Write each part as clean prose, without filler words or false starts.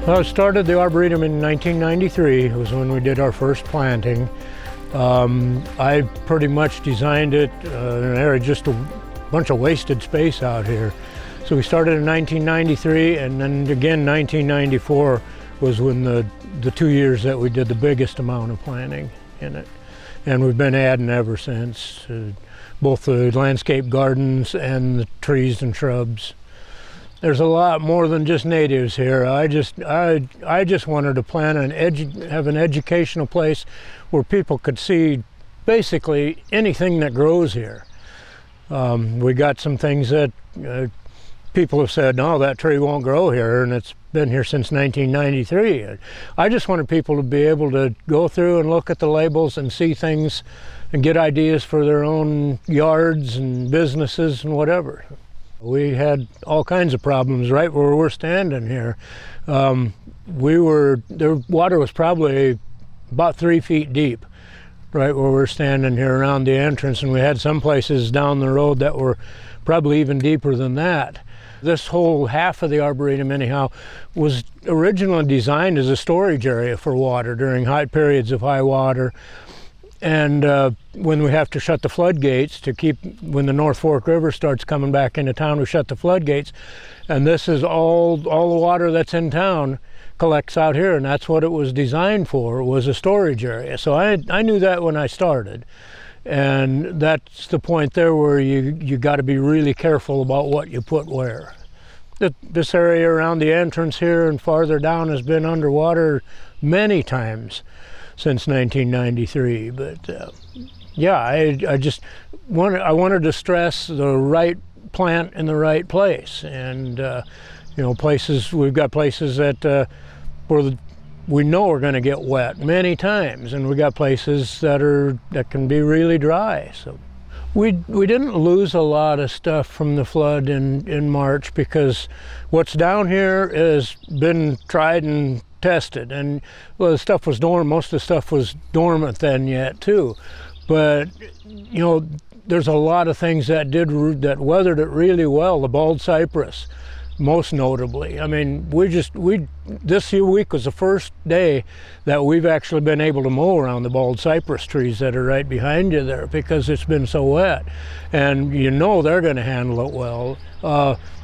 Well, I started the Arboretum in 1993. It was when we did our first planting. I pretty much designed it in an area, just a bunch of wasted space out here. So we started in 1993, and then again 1994 was when the 2 years that we did the biggest amount of planting in it. And we've been adding ever since, both the landscape gardens and the trees and shrubs. There's a lot more than just natives here. I just wanted to plan have an educational place where people could see basically anything that grows here. We got some things that people have said, no, that tree won't grow here, and it's been here since 1993. I just wanted people to be able to go through and look at the labels and see things and get ideas for their own yards and businesses and whatever. We had all kinds of problems right where we're standing here. The water was probably about 3 feet deep right where we're standing here around the entrance, and we had some places down the road that were probably even deeper than that. This whole half of the Arboretum anyhow was originally designed as a storage area for water during high periods of high water. And when we have to shut the floodgates to keep, when the North Fork River starts coming back into town, we shut the floodgates. And this is all the water that's in town collects out here, and that's what it was designed for, was a storage area. So I knew that when I started. And that's the point there where you got to be really careful about what you put where. This area around the entrance here and farther down has been underwater many times since 1993, but yeah, I wanted to stress the right plant in the right place, and we've got places that where we know are going to get wet many times, and we got places that can be really dry. So we didn't lose a lot of stuff from the flood in March, because what's down here has been tried and tested, and well, the stuff was dormant. Most of the stuff was dormant then yet too, but there's a lot of things that weathered it really well. The bald cypress, most notably. I mean, this week was the first day that we've actually been able to mow around the bald cypress trees that are right behind you there, because it's been so wet, and they're going to handle it well.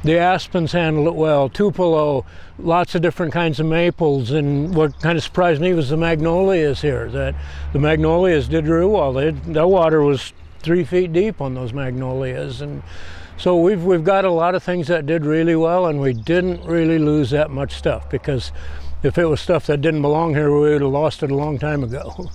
The aspens handle it well, tupelo, lots of different kinds of maples, and what kind of surprised me was the magnolias here. That the magnolias did real well. The water was 3 feet deep on those magnolias, and so we've got a lot of things that did really well, and we didn't really lose that much stuff, because if it was stuff that didn't belong here, we would have lost it a long time ago.